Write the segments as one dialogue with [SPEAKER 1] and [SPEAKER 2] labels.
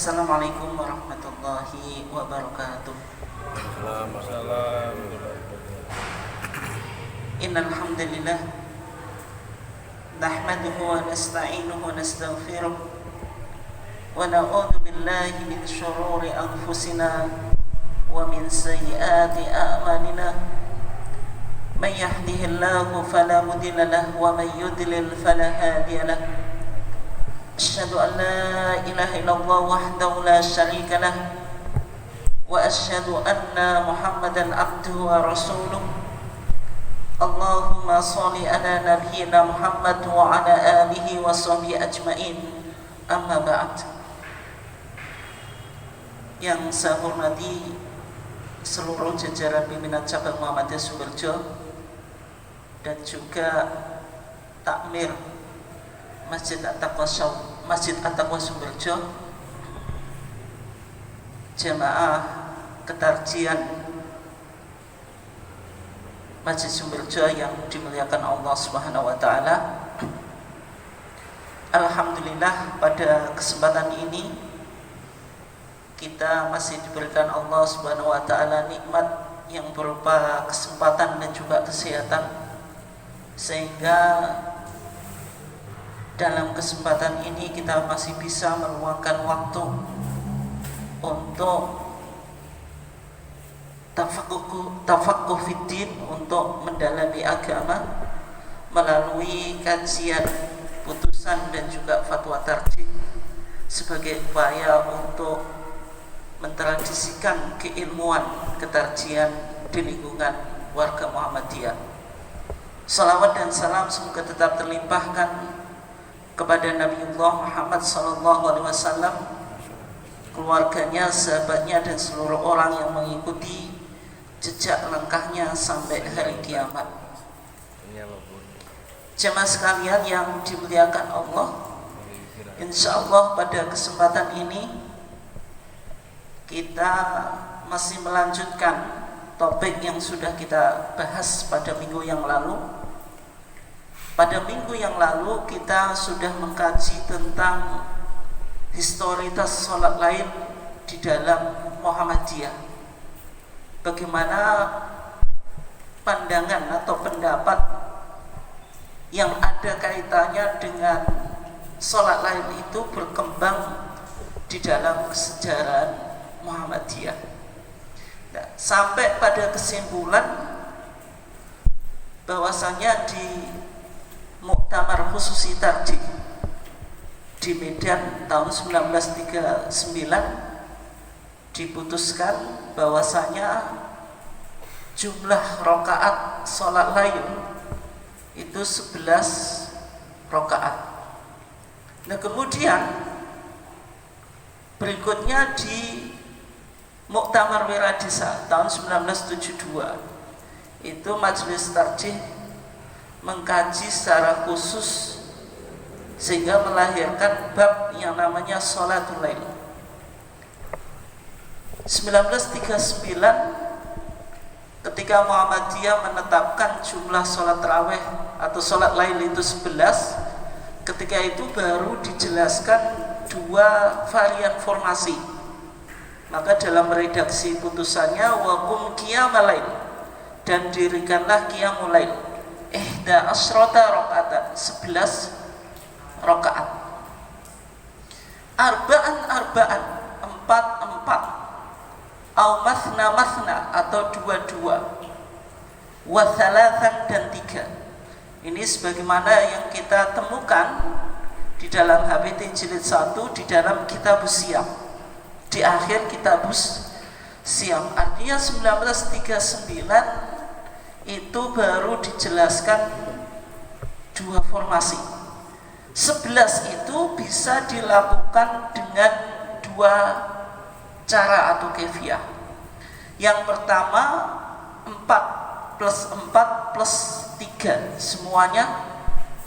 [SPEAKER 1] Assalamualaikum warahmatullahi wabarakatuh.
[SPEAKER 2] Assalamualaikum.
[SPEAKER 1] Innal hamdalillah nahmaduhu wa nasta'inuhu wa nastaghfiruh wa na'udzu billahi min shururi anfusina wa min sayyiati a'malina. Man yahdihillahu fala mudilla lahu wa man yudlil fala hadiya lahu. Asyhadu an la ilaha illallah wahdahu la syarika lah wa asyhadu anna Muhammadan abduhu wa rasuluh. Allahumma sholli ala nabiyyina Muhammad wa ala alihi wa sahbihi ajmain. Amma ba'd. Yang saya hormati seluruh jajaran pimpinan cabang Muhammadiyah Sumberjo dan juga takmir Masjid At-Taqwa Sumberjo, jamaah ketarjian Masjid Sumberjo yang dimuliakan Allah Subhanahu wa taala. Alhamdulillah, pada kesempatan ini kita masih diberikan Allah Subhanahu wa taala nikmat yang berupa kesempatan dan juga kesehatan, sehingga dalam kesempatan ini kita masih bisa meluangkan waktu untuk tafaqquh fiddin, untuk mendalami agama melalui kajian, putusan dan juga fatwa tarjih sebagai upaya untuk mentradisikan keilmuan ketarjian di lingkungan warga Muhammadiyah. Salawat dan salam semoga tetap terlimpahkan kepada Nabiullah Muhammad SAW, keluarganya, sahabatnya, dan seluruh orang yang mengikuti jejak langkahnya sampai hari kiamat. Jemaah sekalian yang dimuliakan Allah, insyaallah pada kesempatan ini kita masih melanjutkan topik yang sudah kita bahas pada minggu yang lalu. Pada minggu yang lalu kita sudah mengkaji tentang historitas sholat lain di dalam Muhammadiyah. Bagaimana pandangan atau pendapat yang ada kaitannya dengan sholat lain itu berkembang di dalam kesejarahan Muhammadiyah. Nah, sampai pada kesimpulan bahwasanya di Muktamar Khususi Tarjih di Medan tahun 1939 diputuskan bahwasanya jumlah rakaat sholat layl itu 11 rakaat. Nah, kemudian berikutnya di Muktamar Wiradisa tahun 1972 itu Majelis Tarjih mengkaji secara khusus sehingga melahirkan bab yang namanya sholatul lail. 1939 ketika Muhammadiyah menetapkan jumlah sholat tarawih atau sholat lail itu 11, ketika itu baru dijelaskan dua varian formasi. Maka dalam redaksi putusannya waqum qiyamal lail, dan dirikanlah qiyamul lail ihda asrota rakaatan, 11 rakaat. Arba'an, 4 au mathna atau 2 wa thalathan, dan 3. Ini sebagaimana yang kita temukan di dalam HPT jilid 1 di dalam Kitabus Siyam, di akhir Kitabus Siyam. Artinya 1939 itu baru dijelaskan dua formasi. 11 itu bisa dilakukan dengan dua cara atau kefiah. Yang pertama 4 plus 4 plus 3, semuanya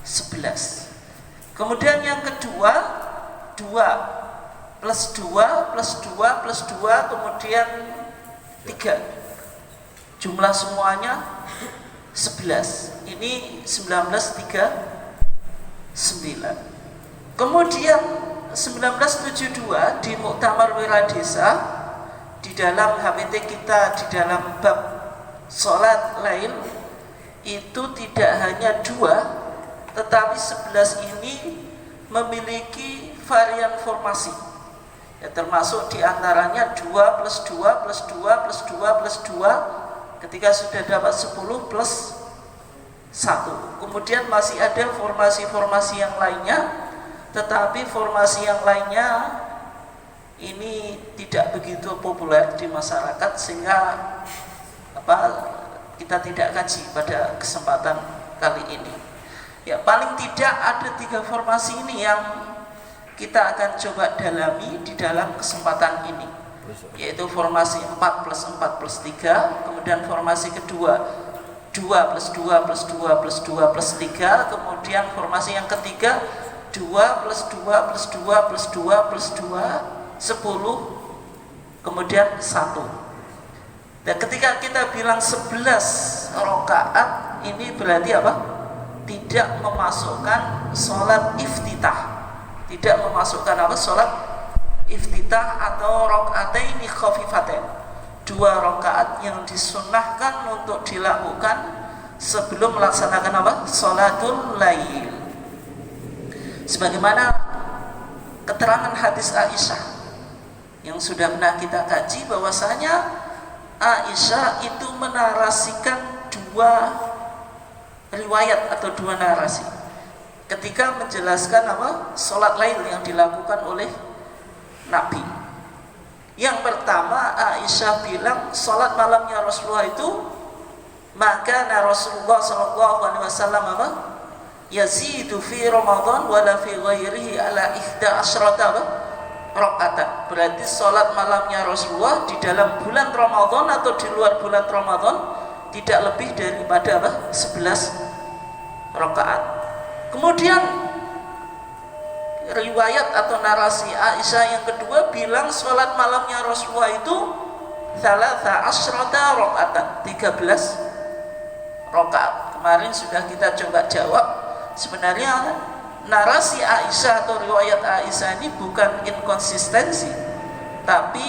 [SPEAKER 1] 11. Kemudian yang kedua 2 plus 2 plus 2 plus 2 kemudian 3. Jumlah semuanya 11. Ini 1939. Kemudian 1972 di Muktamar Wiradesa, di dalam HPT kita di dalam bab sholat lail itu tidak hanya 2, tetapi 11 ini memiliki varian formasi ya, termasuk diantaranya 2 plus 2 plus 2 plus 2 plus 2 ketika sudah dapat 10 plus 1. Kemudian masih ada formasi-formasi yang lainnya, tetapi formasi yang lainnya ini tidak begitu populer di masyarakat sehingga kita tidak kaji pada kesempatan kali ini. Ya, paling tidak ada 3 formasi ini yang kita akan coba dalami di dalam kesempatan ini, yaitu formasi 4 plus 4 plus 3, kemudian formasi kedua 2 plus 2 plus 2 plus 2 plus 3, kemudian formasi yang ketiga 2 plus 2 plus 2 plus 2 plus 2 10, kemudian 1. Dan ketika kita bilang 11 rakaat ini berarti apa? Tidak memasukkan sholat iftitah, tidak memasukkan apa? Sholat iftitah atau rakaataini khafifatain, 2 rakaat yang disunnahkan untuk dilakukan sebelum melaksanakan apa? Sholatul lail. Sebagaimana keterangan hadis Aisyah yang sudah pernah kita kaji, bahwasanya Aisyah itu menarasikan 2 riwayat atau 2 narasi ketika menjelaskan apa? Sholat lail yang dilakukan oleh Nabi. Yang pertama, Aisyah bilang sholat malamnya Rasulullah itu, maka Rasulullah SAW apa? Yazidu fi Ramadan wala fi ghairihi ala 11 rakaat. Berarti sholat malamnya Rasulullah di dalam bulan Ramadan atau di luar bulan Ramadan tidak lebih daripada apa? 11 rakaat. Kemudian riwayat atau narasi Aisyah yang kedua bilang sholat malamnya Rasulullah itu 13 rakaat, 13 rakaat. Kemarin sudah kita coba jawab, sebenarnya narasi Aisyah atau riwayat Aisyah ini bukan inkonsistensi, tapi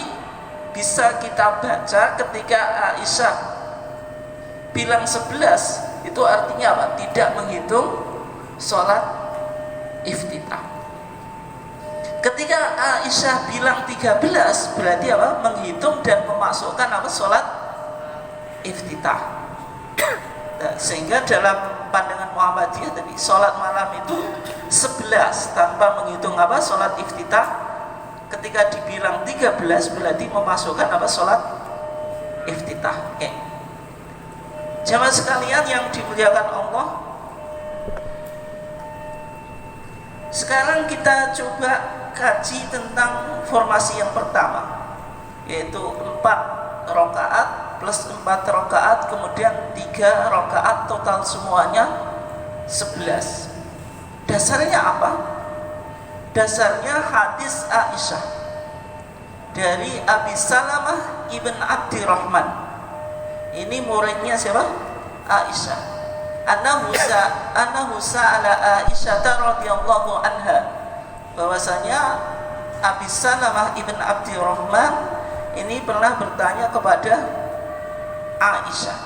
[SPEAKER 1] bisa kita baca ketika Aisyah bilang 11 itu artinya apa? Tidak menghitung sholat iftitah. Ketika Aisyah bilang 13 berarti apa? Menghitung dan memasukkan apa? Sholat iftitah. Nah, sehingga dalam pandangan Muhammadiyah tadi sholat malam itu 11 tanpa menghitung apa? Sholat iftitah. Ketika dibilang 13 berarti memasukkan apa? Sholat iftitah. Jamaah sekalian yang dimuliakan Allah, sekarang kita coba kaji tentang formasi yang pertama, yaitu 4 rakaat plus 4 rakaat, kemudian 3 rakaat, total semuanya 11. Dasarnya apa? Dasarnya hadis Aisyah dari Abi Salamah ibn Abdirrahman. Ini muridnya siapa? Aisyah. Annahu sa'ala Aisyah radhiyallahu anha, bahwasanya Abi Salamah ibn Abdirrahman ini pernah bertanya kepada Aisyah.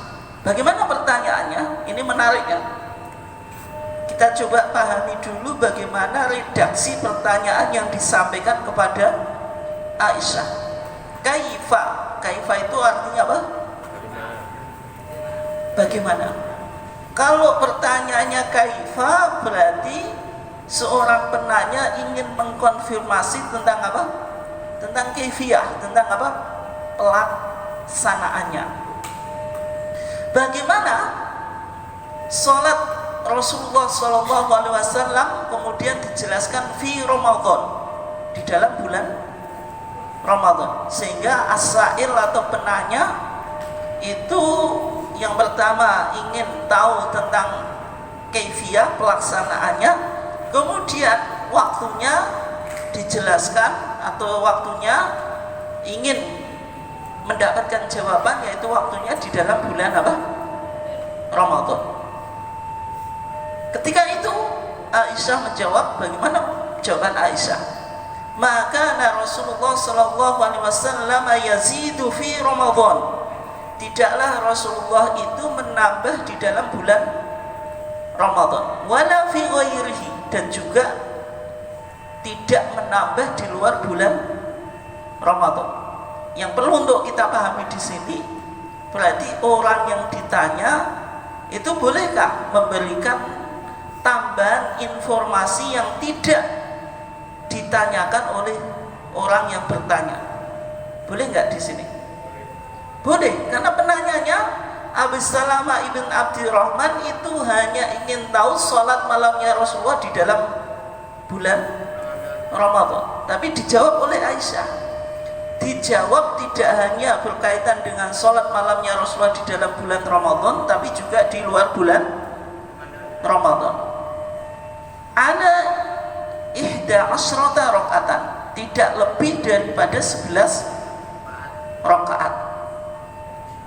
[SPEAKER 1] Bagaimana pertanyaannya? Ini menarik kan? Kita coba pahami dulu bagaimana redaksi pertanyaan yang disampaikan kepada Aisyah. Kaifa itu artinya apa? Bagaimana? Kalau pertanyaannya kaifa berarti seorang penanya ingin mengkonfirmasi tentang apa? Tentang kaifiyah, tentang apa? Pelaksanaannya. Bagaimana sholat Rasulullah SAW kemudian dijelaskan fi Ramadan, di dalam bulan Ramadan, sehingga as-sa'il atau penanya itu yang pertama ingin tahu tentang kaifiyah pelaksanaannya, kemudian waktunya dijelaskan atau waktunya ingin mendapatkan jawaban, yaitu waktunya di dalam bulan apa? Ramadan. Ketika itu Aisyah menjawab, bagaimana jawaban Aisyah? maka Rasulullah sallallahu alaihi wasallam yazidu fi Ramadan, tidaklah Rasulullah itu menambah di dalam bulan Ramadan, wala fi ghairihi, dan juga tidak menambah di luar bulan Ramadan. Yang perlu untuk kita pahami di sini, berarti orang yang ditanya itu bolehkah memberikan tambahan informasi yang tidak ditanyakan oleh orang yang bertanya? Boleh nggak di sini? Boleh, karena penanyanya Abu Salamah ibn Abdurrahman itu hanya ingin tahu sholat malamnya Rasulullah di dalam bulan Ramadan, tapi dijawab oleh Aisyah. Dijawab tidak hanya berkaitan dengan sholat malamnya Rasulullah di dalam bulan Ramadan, tapi juga di luar bulan Ramadan. Ada 11 rakaatan, tidak lebih daripada 11 rakaat.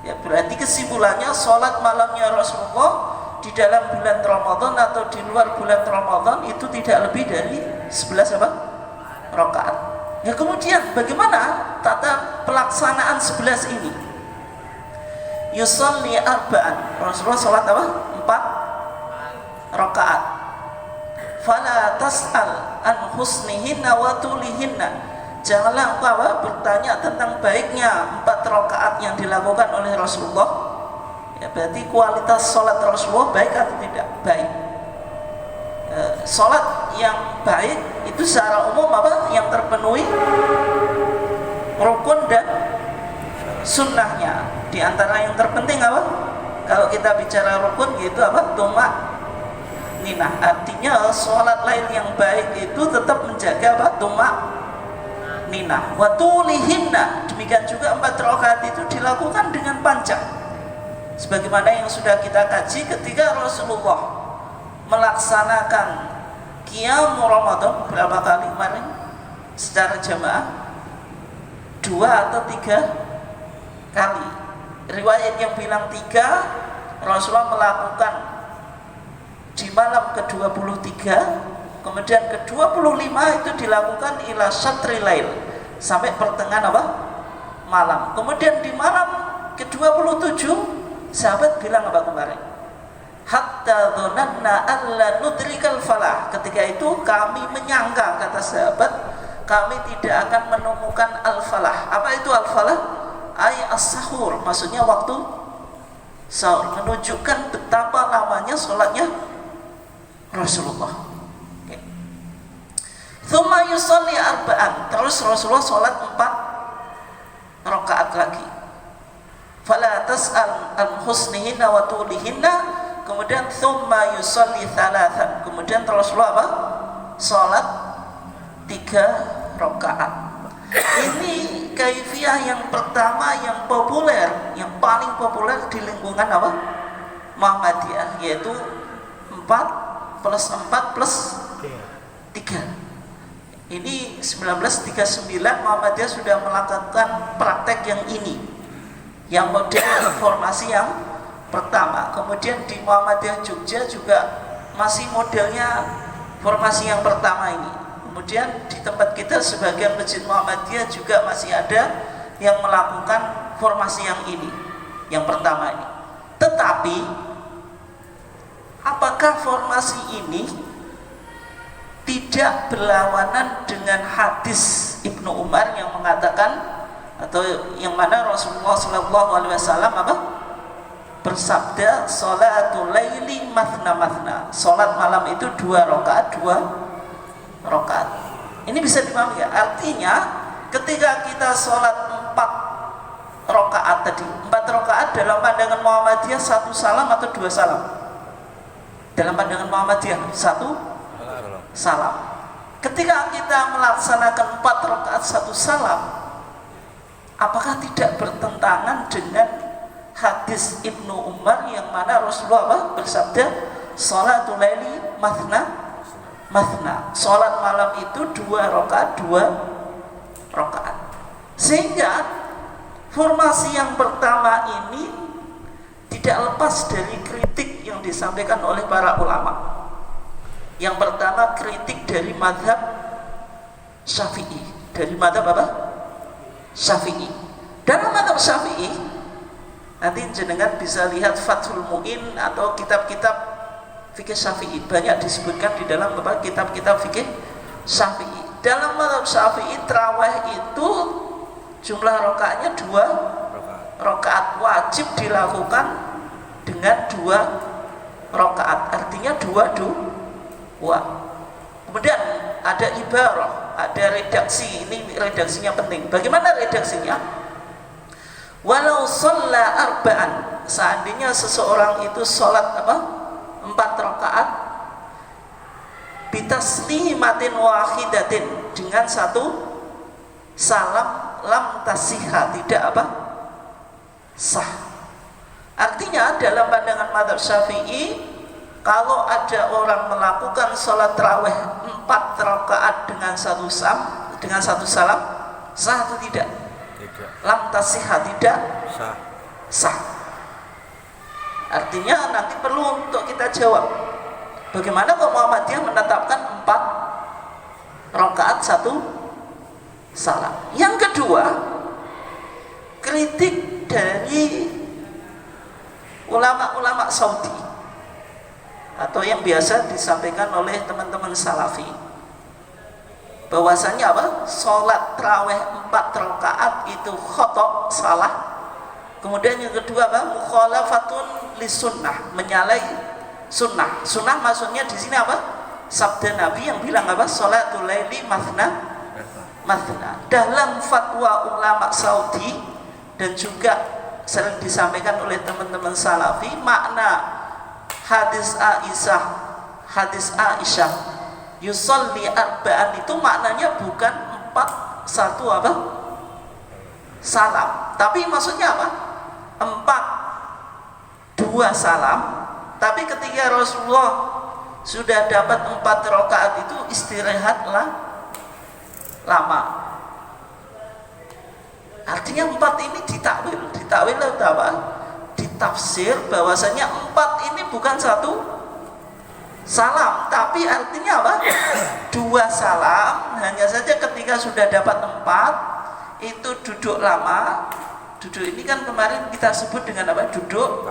[SPEAKER 1] Ya, berarti kesimpulannya sholat malamnya Rasulullah di dalam bulan Ramadan atau di luar bulan Ramadan itu tidak lebih dari 11 apa? Rakaat. Ya, kemudian bagaimana tata pelaksanaan 11 ini? Yusalli arba'an, Rasulullah sholat apa? 4 rakaat. Fala tas'al an husnihinna wa tulihinna, janganlah engkau bertanya tentang baiknya 4 rakaat yang dilakukan oleh Rasulullah. Ya, berarti kualitas sholat Rasulullah baik atau tidak? Baik. Sholat yang baik itu secara umum apa? Yang terpenuhi rukun dan sunnahnya. Di antara yang terpenting apa? Kalau kita bicara rukun gitu apa? Tumak-ninah. Artinya sholat lain yang baik itu tetap menjaga apa? Tumak-ninah. Wa tulihinna, demikian juga 4 rakaat itu dilakukan dengan panjang. Sebagaimana yang sudah kita kaji ketika Rasulullah melaksanakan qiyam Ramadan berapa kali kemarin secara jamaah? 2 atau 3 kali. Riwayat yang bilang 3, Rasulullah melakukan di malam ke-23, kemudian ke-25 itu dilakukan ila syatri lail, sampai pertengahan apa? Malam. Kemudian di malam ke-27 sahabat bilang apa kemarin? Hatta dhunanna alla nudrikal falah. Ketika itu kami menyangka, kata sahabat, kami tidak akan menemukan al-falah. Apa itu al-falah? Ay as-sahur, maksudnya waktu sahur, menunjukkan betapa lamanya sholatnya Rasulullah. Okay. Thumma yusalli arba'an, terus Rasulullah sholat 4 rakaat lagi. Fala tas'al an husnihinna wa tulihinna. Kemudian thumma yusalli thalathan, kemudian Rasulullah apa? Salat 3 rakaat. Ini kaifiyah yang pertama yang populer, yang paling populer di lingkungan apa? Muhammadiyah, yaitu 4 plus 4 plus 3. Ini 1939 Muhammadiyah sudah melakukan praktek yang ini, yang model formasi yang pertama. Kemudian di Muhammadiyah Jogja juga masih modelnya formasi yang pertama ini. Kemudian di tempat kita sebagian masjid Muhammadiyah juga masih ada yang melakukan formasi yang ini, yang pertama ini. Tetapi apakah formasi ini tidak berlawanan dengan hadis Ibnu Umar yang mengatakan, atau yang mana Rasulullah SAW apa? Bersabda, sholatul laili mathna mathna, sholat malam itu 2 rakaat 2 rakaat. Ini bisa dipahami ya? Artinya ketika kita sholat 4 rakaat tadi, 4 rakaat dalam pandangan Muhammadiyah 1 salam atau 2 salam? Dalam pandangan Muhammadiyah 1 salam. Ketika kita melaksanakan 4 rakaat 1 salam, apakah tidak bertentangan dengan hadis Ibnu Umar yang mana Rasulullah apa? Bersabda, sholatul laili mathna mathna, sholat malam itu 2 rakaat 2 rakaat. Sehingga formasi yang pertama ini tidak lepas dari kritik yang disampaikan oleh para ulama. Yang pertama, kritik dari mazhab Syafi'i. Dari madzhab apa? Syafi'i. Dalam madzhab Syafi'i, nanti jenengan bisa lihat Fathul Mu'in atau kitab-kitab fikih Syafi'i, banyak disebutkan di dalam kitab-kitab fikih Syafi'i. Dalam madzhab Syafi'i, tarawih itu jumlah rakaatnya 2 rakaat, wajib dilakukan dengan 2 rakaat, artinya 2. Kemudian ada ibarah, ada redaksi. Ini redaksinya penting. Bagaimana redaksinya? Walau shalla arba'an, seandainya seseorang itu sholat 4 rakaat bitaslimatin wahidatin, dengan 1 salam, lam tasihha, tidak sah. Artinya dalam pandangan madzhab Syafi'i, kalau ada orang melakukan sholat tarawih 4 rakaat dengan 1 salam, sah atau tidak?
[SPEAKER 2] Tidak.
[SPEAKER 1] Lam tasihha, tidak sah. Artinya nanti perlu untuk kita jawab, bagaimana kok Muhammadiyah menetapkan 4 rakaat 1 salam? Yang kedua, kritik dari ulama-ulama Saudi atau yang biasa disampaikan oleh teman-teman Salafi, bahwasanya sholat tarawih 4 rakaat itu khotok, salah. Kemudian yang kedua mukhalafatun li sunnah, menyalahi sunnah. Sunnah maksudnya di sini sabda Nabi yang bilang sholatul laili mathna. Dalam fatwa ulama Saudi dan juga sering disampaikan oleh teman-teman Salafi, makna hadis Aisyah yusolli arba'an itu maknanya bukan 4 1 salam, tapi maksudnya 4 2 salam. Tapi ketika Rasulullah sudah dapat 4 rakaat itu istirahatlah lama. Artinya 4 ini ditakwil atau ditafsir bahwasanya 4 ini bukan 1 salam, tapi artinya 2 salam. Hanya saja ketika sudah dapat 4 itu duduk lama. Duduk ini kan kemarin kita sebut dengan duduk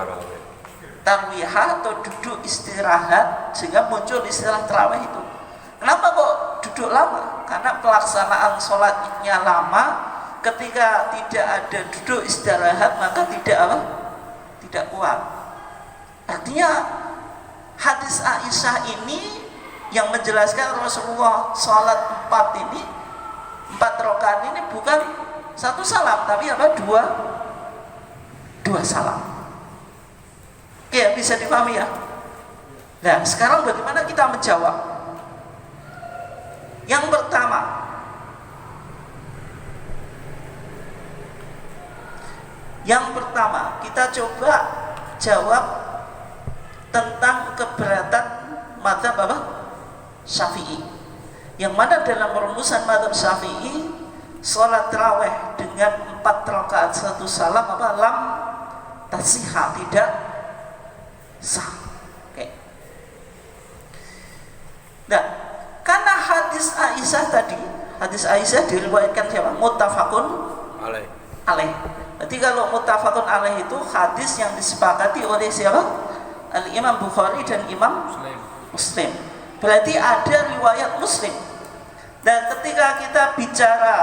[SPEAKER 1] tarwihah atau duduk istirahat, sehingga muncul istilah tarawih itu. Kenapa kok duduk lama? Karena pelaksanaan sholatnya lama. Ketika tidak ada duduk istirahat, maka tidak kuat. Artinya hadis Aisyah ini yang menjelaskan Rasulullah sholat 4 rakaat ini bukan 1 salam, tapi 2 salam. Oke, bisa dipahami ya? Nah, sekarang bagaimana kita menjawab? Yang pertama kita coba jawab tentang keberatan madzhab Syafi'i, yang mana dalam rumusan madzhab Syafi'i sholat tarawih dengan 4 rakaat 1 salam lam tasihha, tidak sah. Oke. Nah, karena hadis Aisyah diriwayatkan siapa? Muttafaqun alaih. Jadi kalau muttafaqun alaih itu hadis yang disepakati oleh siapa? Al-Imam Bukhari dan Imam Muslim. Berarti ada riwayat Muslim. Dan ketika kita bicara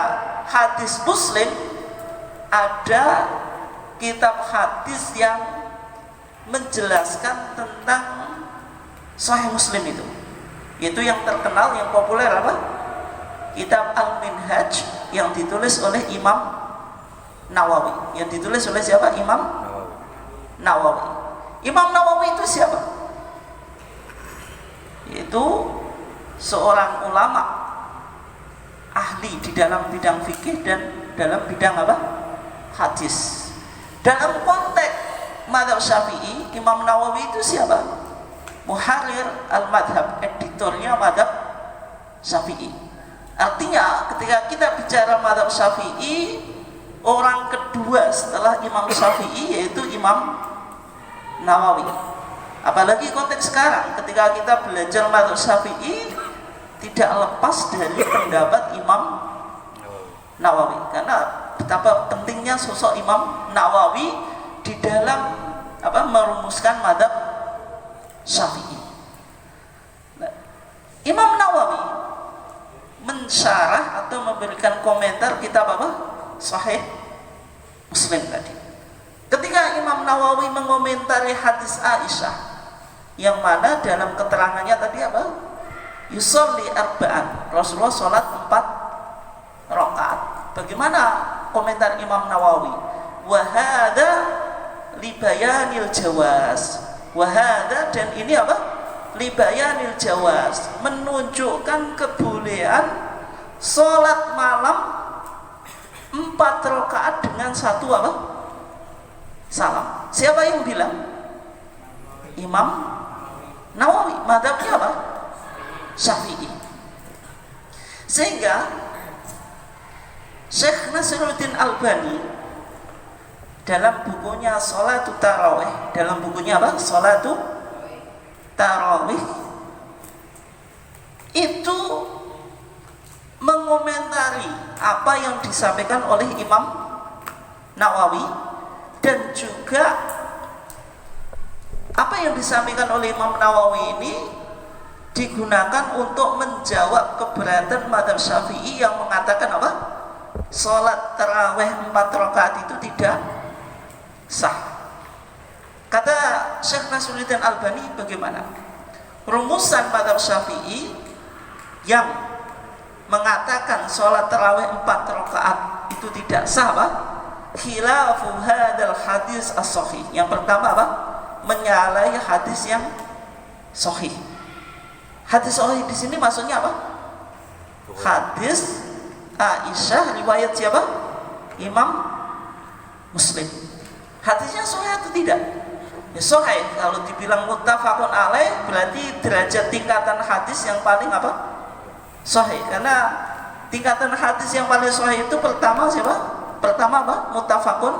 [SPEAKER 1] hadis Muslim, ada kitab hadis yang menjelaskan tentang Sahih Muslim itu. Itu yang terkenal, yang populer Kitab Al-Minhaj yang ditulis oleh Imam Nawawi. Yang ditulis oleh siapa? Imam Nawawi. Imam Nawawi itu siapa? Itu seorang ulama ahli di dalam bidang fikih dan dalam bidang hadis. Dalam konteks madzhab Syafi'i, Imam Nawawi itu siapa? Muharrir al-madhab, editornya madzhab Syafi'i. Artinya ketika kita bicara madzhab Syafi'i, orang kedua setelah Imam Syafi'i yaitu Imam Nawawi. Apalagi konteks sekarang ketika kita belajar madzhab Syafi'i, tidak lepas dari pendapat Imam Nawawi, karena betapa pentingnya sosok Imam Nawawi di dalam merumuskan mazhab Syafi'i. Nah, Imam Nawawi mensyarah atau memberikan komentar kitab Sahih Muslim tadi. Ketika Imam Nawawi mengomentari hadis Aisyah yang mana dalam keterangannya tadi yusolli arba'an, Rasulullah sholat 4 rakaat. Bagaimana komentar Imam Nawawi? Wahada libayanil jawaz. Wahada, dan ini libayanil jawaz, menunjukkan kebolehan sholat malam 4 rakaat dengan 1 salam. Siapa yang bilang? Imam Nawawi, mazhabnya Syafi'i. Sehingga Syekh Nasiruddin Albani dalam bukunya Sholatul Tarawih, dalam bukunya Sholatul Tarawih itu mengomentari apa yang disampaikan oleh Imam Nawawi, dan juga apa yang disampaikan oleh Imam Nawawi ini digunakan untuk menjawab keberatan mazhab Syafi'i yang mengatakan sholat tarawih 4 rakaat itu tidak sah. Kata Syekh Nasiruddin Albani, bagaimana rumusan mazhab Syafi'i yang mengatakan sholat tarawih 4 rakaat itu tidak sah khilafu hadal hadis as-sahih. Yang pertama menyalahi hadis yang sahih. Hadis sahih di sini maksudnya hadis Aisyah riwayat siapa? Imam Muslim. Hadisnya sahih atau tidak? Ya sahih. Kalau dibilang muttafaqun alaih berarti derajat tingkatan hadis yang paling sahih. Karena tingkatan hadis yang paling sahih itu pertama siapa? Pertama muttafaqun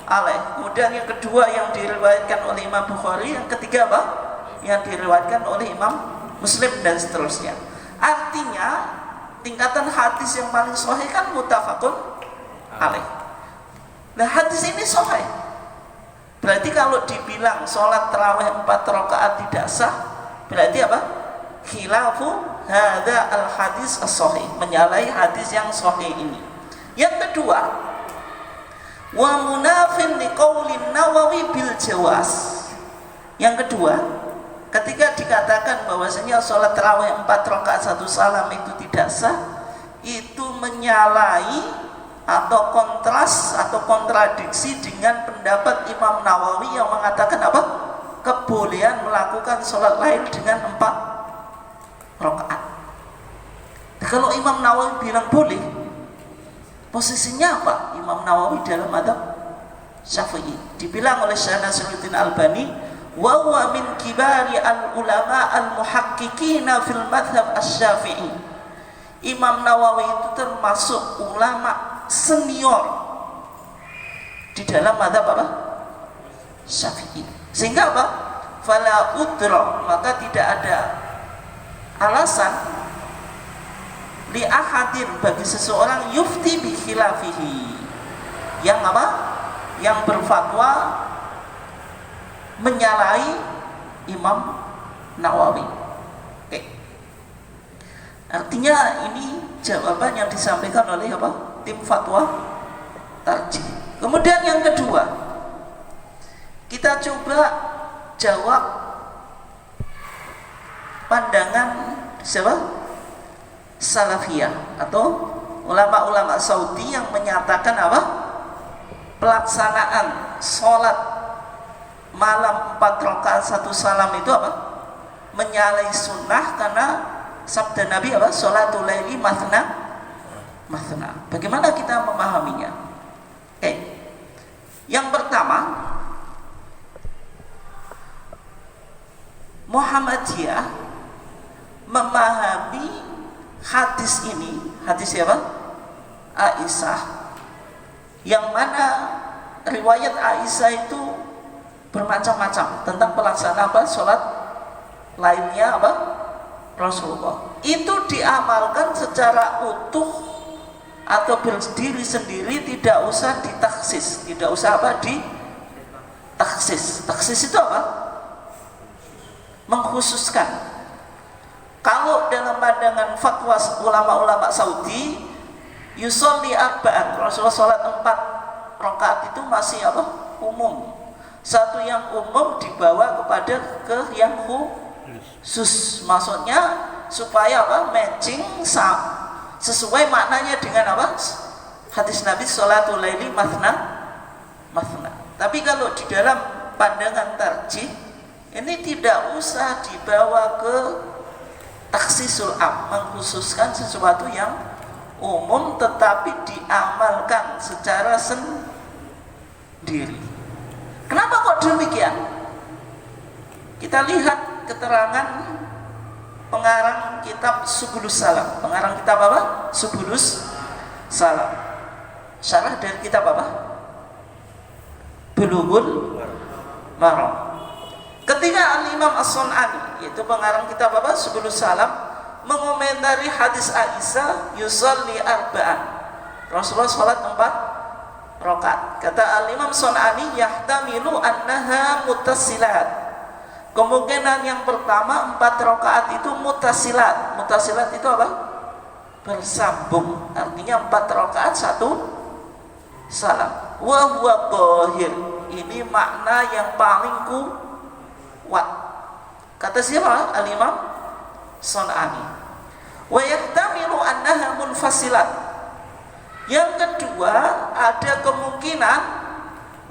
[SPEAKER 1] alaih. Kemudian yang kedua yang diriwayatkan oleh Imam Bukhari, yang ketiga yang diriwayatkan oleh Imam Muslim, dan seterusnya. Artinya tingkatan hadis yang paling sahih kan muttafaqun alaih. Nah, hadis ini sahih. Berarti kalau dibilang sholat tarawih 4 rakaat tidak sah, berarti khilafu hadza al hadis as-sahih, menyalahi hadis yang sahih ini. Yang kedua, wa munafin liqaulin Nawawi bil jawaz. Yang kedua, ketika dikatakan bahwasanya sholat tarawih 4 rakaat 1 salam itu tidak sah, itu menyalahi atau kontras atau kontradiksi dengan pendapat Imam Nawawi yang mengatakan kebolehan melakukan sholat lain dengan 4 rakaat. Nah, kalau Imam Nawawi bilang boleh, posisinya Imam Nawawi dalam mazhab Syafi'i? Dibilang oleh Syekh Nasiruddin Albani, wa huwa min kibari al-ulama al-muhaqqiqina fil madhab asy-Syafi'i. Imam Nawawi itu termasuk ulama senior di dalam mazhab Syafi'i. Sehingga fala udra, maka tidak ada alasan li ahadin, bagi seseorang yufti bi khilafihi, yang yang berfatwa menyalahi Imam Nawawi. Oke. Artinya ini jawaban yang disampaikan oleh tim fatwa tarjih. Kemudian yang kedua, kita coba jawab pandangan siapa? Salafiyah atau ulama-ulama Saudi yang menyatakan pelaksanaan sholat malam 4 rakaat 1 salam itu menyalahi sunnah, karena sabda Nabi sholatul laili mathna. Bagaimana kita memahaminya? Oke. Yang pertama, Muhammadiyah memahami hadis ini, hadis siapa? Aisyah, yang mana riwayat Aisyah itu bermacam-macam tentang pelaksanaan sholat lainnya Rasulullah. Itu diamalkan secara utuh atau berdiri sendiri, tidak usah ditaksis, tidak usah apa ditaksis. Taksis itu apa? Mengkhususkan. Kalau dalam pandangan fatwa ulama-ulama Saudi, yusolli arba'an, Rasulullah sholat 4 rakaat itu masih apa? Umum. Satu yang umum dibawa kepada ke yang khusus, maksudnya supaya apa? Matching sesuai maknanya dengan apa? Hadis Nabi sholatul laili mathna. Tapi kalau di dalam pandangan tarjih, ini tidak usah dibawa ke taksisul am, mengkhususkan sesuatu yang umum tetapi diamalkan secara sendiri. Kenapa kok demikian? Kita lihat keterangan pengarang kitab Subulus Salam. Pengarang kitab apa? Subulus Salam. Syarah dari kitab apa? Bulughul Maram. Ketika Al-Imam As-Sun'ani, yaitu pengarang kitab apa? Subulus Salam, mengomentari hadis Aisyah yusolli arba'an, Rasulullah sholat 4 rakaat. Kata Al-Imam Sun'ani, yahtamilu annaha muttasilat. Kemungkinan yang pertama 4 rakaat itu muttasilat. Muttasilat itu apa? Bersambung. Artinya 4 rakaat 1 salam. Wa huwa dhahir. Ini makna yang paling kuat. Kata siapa? Al-Imam Sun'ani. Wa yahtamilu annaha munfasilat. Yang kedua, ada kemungkinan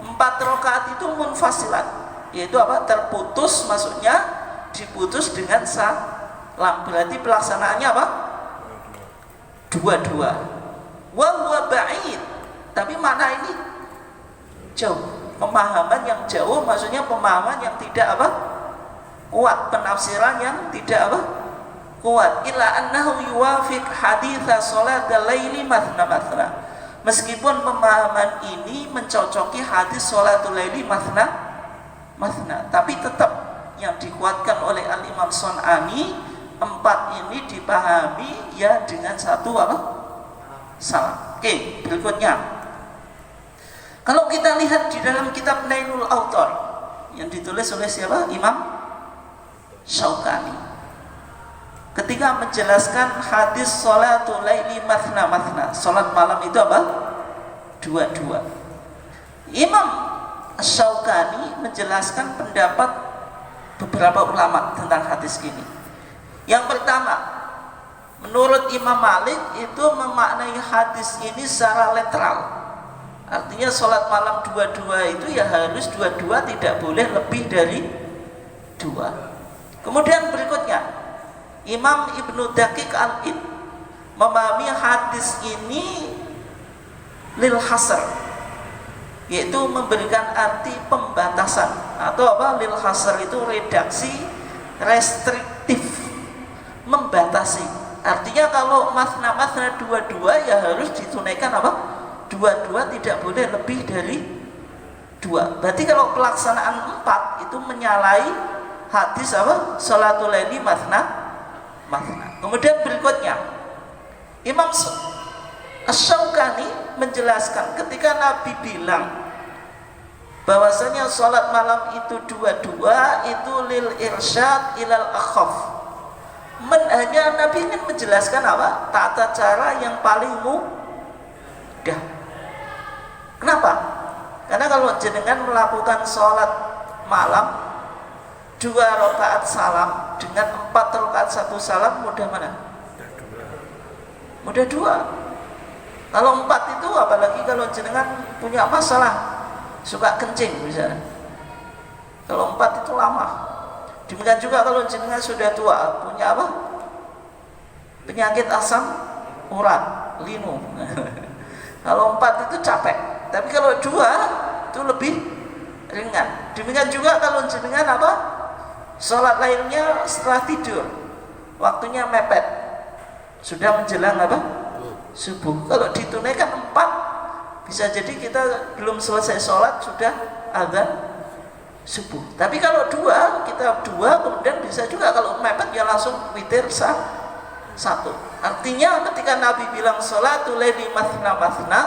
[SPEAKER 1] 4 rakaat itu munfasilat, yaitu apa? Terputus, maksudnya diputus dengan salam. Berarti pelaksanaannya apa? Dua-dua. Wa huwa ba'id. Tapi mana ini? Jauh. Pemahaman yang jauh, maksudnya pemahaman yang tidak apa? Kuat, penafsiran yang tidak apa? Kuat. Illa annahu yuwafiq haditha sholat al-laili mathna. Meskipun pemahaman ini mencocoki hadis sholatul laili mathna, tapi tetap yang dikuatkan oleh Al-Imam Sun'ani, 4 ini dipahami ya dengan 1 apa? Salam. Oke, berikutnya. Kalau kita lihat di dalam kitab Nailul Autar yang ditulis oleh siapa? Imam Syaukani. Ketika menjelaskan hadis sholatul laili mathna, sholat malam itu apa? Dua-dua. Imam Syaukani menjelaskan pendapat beberapa ulama tentang hadis ini. Yang pertama, menurut Imam Malik itu memaknai hadis ini secara literal. Artinya sholat malam dua-dua itu ya harus dua-dua, tidak boleh lebih dari 2. Kemudian berikutnya, Imam Ibnu Daqiq Al-Id memahami hadis ini lil hasr, yaitu memberikan arti pembatasan, atau apa? Lil hasr itu redaksi restriktif, membatasi. Artinya kalau mathna dua-dua ya harus ditunaikan apa? Dua-dua, tidak boleh lebih dari 2. Berarti kalau pelaksanaan 4 itu menyalahi hadis apa? Sholatul laili mathna. Kemudian berikutnya, Imam Asy-Syaukani menjelaskan ketika Nabi bilang bahwasanya sholat malam itu dua-dua, itu lil irsyad ilal akhaf. Hanya Nabi ingin menjelaskan apa? Tata cara yang paling mudah. Kenapa? Karena kalau jenengan melakukan sholat malam 2 rakaat salam dengan 4 rakaat 1 salam, mudah mana? Mudah 2. Kalau 4 itu, apalagi kalau jenengan punya masalah suka kencing misalnya, kalau 4 itu lama. Demikian juga kalau jenengan sudah tua, punya apa? Penyakit asam urat, linu. Kalau 4 itu capek, tapi kalau 2 itu lebih ringan. Demikian juga kalau jenengan apa? Sholat lainnya setelah tidur, waktunya mepet, sudah menjelang apa? Subuh. Kalau ditunaikan 4, bisa jadi kita belum selesai sholat sudah azan subuh. Tapi kalau dua, kita dua, kemudian bisa juga kalau mepet ya langsung witir satu. Artinya ketika Nabi bilang sholatul laili mathna mathna,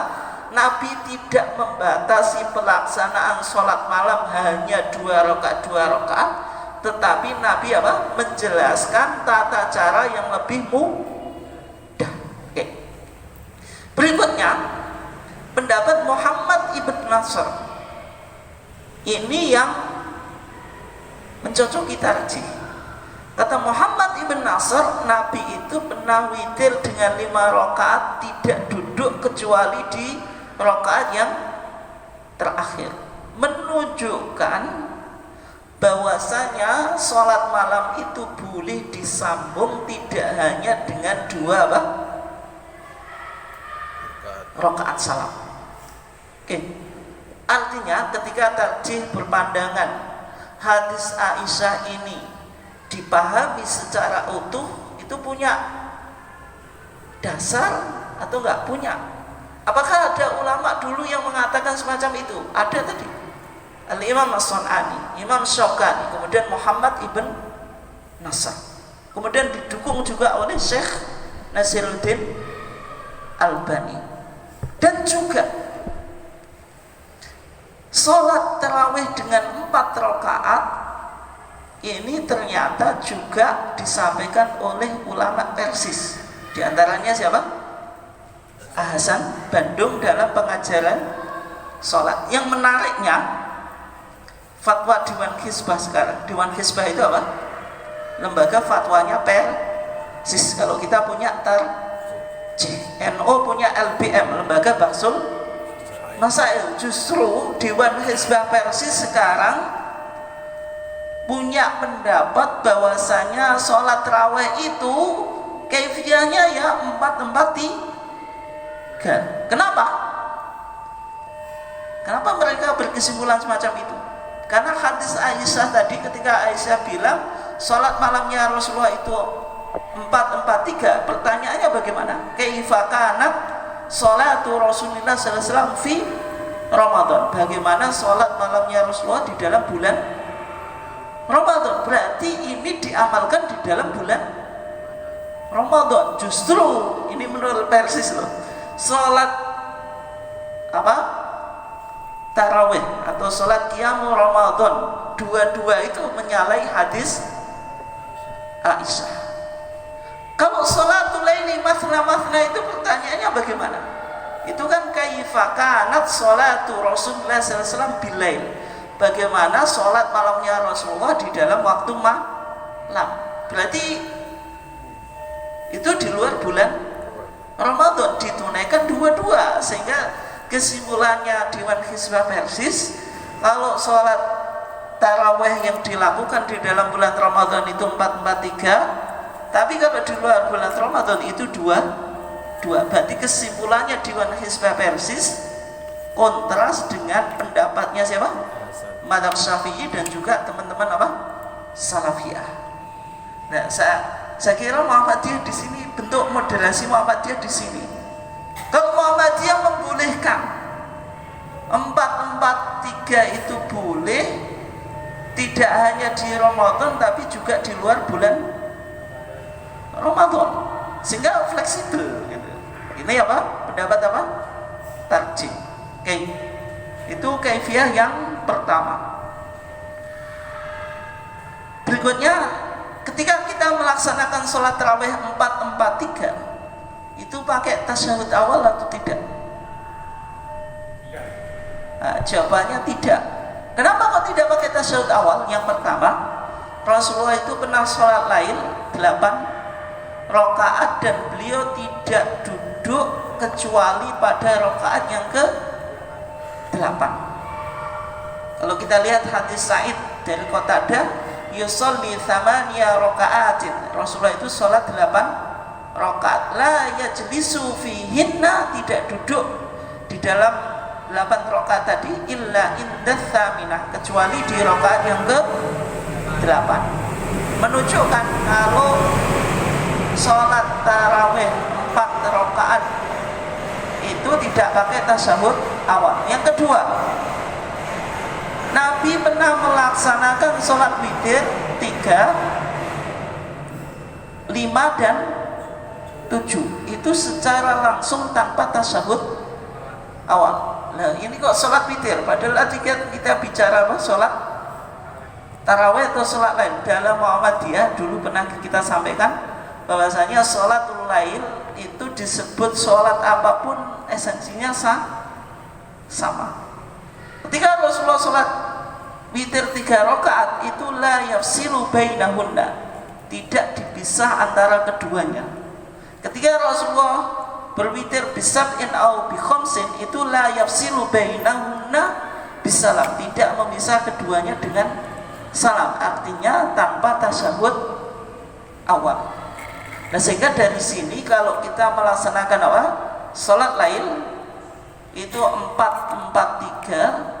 [SPEAKER 1] Nabi tidak membatasi pelaksanaan sholat malam hanya 2 rakaat, tetapi Nabi apa? Menjelaskan tata cara yang lebih mudah. Oke. Berikutnya pendapat Muhammad ibn Nasr. Ini yang mencocoki tarjih. Kata Muhammad ibn Nasr, Nabi itu pernah witir dengan 5 rakaat, tidak duduk kecuali di rakaat yang terakhir, menunjukkan bahwasanya sholat malam itu boleh disambung tidak hanya dengan 2 rakaat salam. Oke. Artinya ketika tarjih berpandangan hadis Aisyah ini dipahami secara utuh, itu punya dasar atau enggak punya? Apakah ada ulama dulu yang mengatakan semacam itu? Ada tadi. Al-Imam As-Sun'ani, Imam Syaukani, kemudian Muhammad ibn Nasr. Kemudian didukung juga oleh Syekh Nasiruddin Albani. Dan juga sholat tarawih dengan 4 rakaat ini ternyata juga disampaikan oleh ulama Persis. Di antaranya siapa? Hasan Bandung dalam pengajaran sholat. Yang menariknya, fatwa Dewan Hizbah sekarang. Dewan Hizbah itu apa? Lembaga fatwanya Persis. Kalau kita punya tarjih, NU punya LBM, Lembaga Bahsul Masail. Justru Dewan Hizbah Persis sekarang punya pendapat bahwasanya sholat tarawih itu kaifiyahnya ya 4-4-3. Kenapa? Kenapa mereka berkesimpulan semacam itu? Karena hadis Aisyah tadi, ketika Aisyah bilang sholat malamnya Rasulullah itu 4-4-3, pertanyaannya bagaimana? Kaifa kanat sholatu Rasulullah sallallahu alaihi wasallam fi Ramadan? Bagaimana sholat malamnya Rasulullah di dalam bulan Ramadan? Berarti ini diamalkan di dalam bulan Ramadan. Justru ini menurut Persis loh, sholat apa? Tarawih atau sholat qiyamul Ramadan, dua-dua itu menyalahi hadis Aisyah. Kalau sholatul laili mathna mathna itu pertanyaannya bagaimana? Itu kan kaifa kanat sholatu Rasulullah sallallahu alaihi wasallam bilail. Bagaimana sholat malamnya Rasulullah di dalam waktu malam? Berarti itu di luar bulan Ramadan, ditunaikan dua-dua, sehingga kesimpulannya Dewan Hizbah Persis, kalau sholat tarawih yang dilakukan di dalam bulan Ramadan itu 4-4-3, tapi kalau di luar bulan Ramadan itu 2-2. Berarti kesimpulannya Dewan Hizbah Persis kontras dengan pendapatnya siapa? Madzhab Syafi'i dan juga teman-teman apa? Salafiyah. Nah, saya kira Muhammadiyah di sini, bentuk moderasi Muhammadiyah di sini. Kalau Muhammadiyah membolehkan 4-4-3 itu boleh, tidak hanya di Ramadan tapi juga di luar bulan Ramadan, sehingga fleksibel gitu. Ini apa? Pendapat apa? Tarjih. Oke. Itu kaifiyah yang pertama. Berikutnya, ketika kita melaksanakan sholat tarawih 4-4-3, itu pakai tasyahud awal atau tidak? Nah, jawabannya tidak. Kenapa kok tidak pakai tasyahud awal? Yang pertama, Rasulullah itu pernah sholat lain 8 rakaat dan beliau tidak duduk kecuali pada rakaat yang ke-8. Kalau kita lihat hadis Sa'id dari Qatadah, yusolli thamaniya raka'atin, Rasulullah itu sholat 8 rakaat, la yajlisu fihinna, tidak duduk di dalam 8 rakaat tadi, illa indath thaminah, kecuali di rakaat yang ke-8. Menunjukkan kalau sholat tarawih 4 rakaat itu tidak pakai tasyahud awal. Yang kedua, Nabi pernah melaksanakan sholat witir 3, 5 dan 7 itu secara langsung tanpa tasyahud awal. Nah ini kok sholat witir, padahal tadi kita bicara apa? Sholat tarawih atau sholat lain. Dalam Muhammadiyah dulu pernah kita sampaikan bahwasanya sholatul lail itu disebut sholat apapun esensinya sama. Ketika Rasulullah sholat witir 3 rakaat itu la yafsilu bainahunna, tidak dipisah antara keduanya. Ketika Rasulullah berwitir bisab'in au bi khamsin itu la yafsilu bainahunna bisalam, tidak memisah keduanya dengan salam, artinya tanpa tasyahud awal. Nah sehingga dari sini kalau kita melaksanakan apa? Salat lail itu 4-4-3,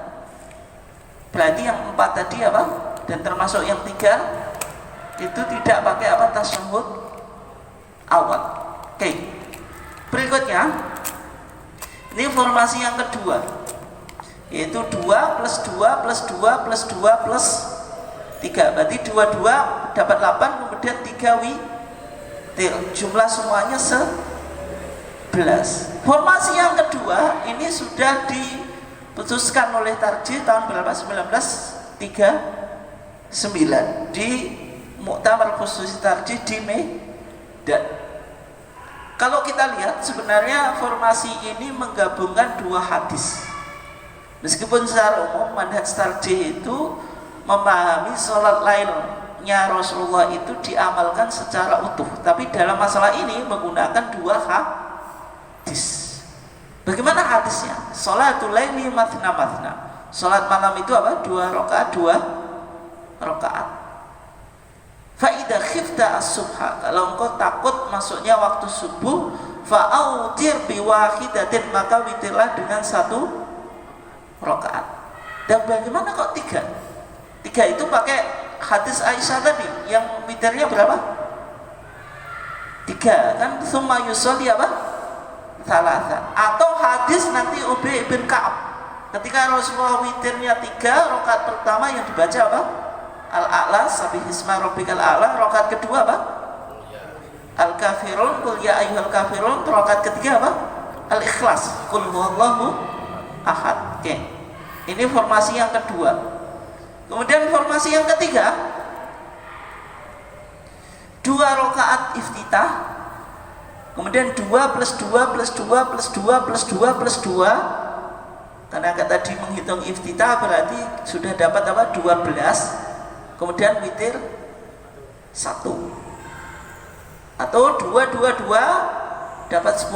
[SPEAKER 1] berarti yang 4 tadi apa? Dan termasuk yang 3 itu tidak pakai apa? Tasyahud awal. Oke. Berikutnya ini formasi yang kedua, yaitu 2 plus 2 plus 2 plus 2 plus 3, berarti 2 dapat 8, kemudian 3 witir, jumlah semuanya 11. Formasi yang kedua ini sudah diputuskan oleh Tarjih tahun berapa? 1939 di Muktamar Khusus Tarjih di Medan. Kalau kita lihat sebenarnya formasi ini menggabungkan 2 hadis. Meskipun secara umum manhaj Tarjih itu memahami sholat lailnya Rasulullah itu diamalkan secara utuh, tapi dalam masalah ini menggunakan 2 hadis. Bagaimana hadisnya? Sholatul laili mathna. Sholat malam itu apa? 2 rakaat. Fa idza khifta as-subha, kalau engkau takut masuknya waktu subuh, fa autir bi wahidatin, maka witirlah dengan 1 rakaat. Dan bagaimana kok 3? 3 itu pakai hadis Aisyah tadi, yang witirnya berapa? 3 kan, summa yusolli apa? 3. Atau hadis nanti Ubay bin Ka'ab, ketika Rasulullah witirnya 3, rakaat pertama yang dibaca apa? Al-A'la, Sabbihisma Rabbikal A'la. Rakaat kedua apa? Al-Kafirun, Qul ya ayyuhal kafirun. Rakaat ketiga apa? Al-Ikhlas, Qul huwallahu ahad. Oke. Ini formasi yang kedua. Kemudian formasi yang ketiga, 2 rakaat iftitah, kemudian 2 plus 2 plus 2 plus 2 plus 2 plus 2, karena tadi menghitung iftitah berarti sudah dapat apa? 12. Kemudian witir 1, atau 2 dapat 10,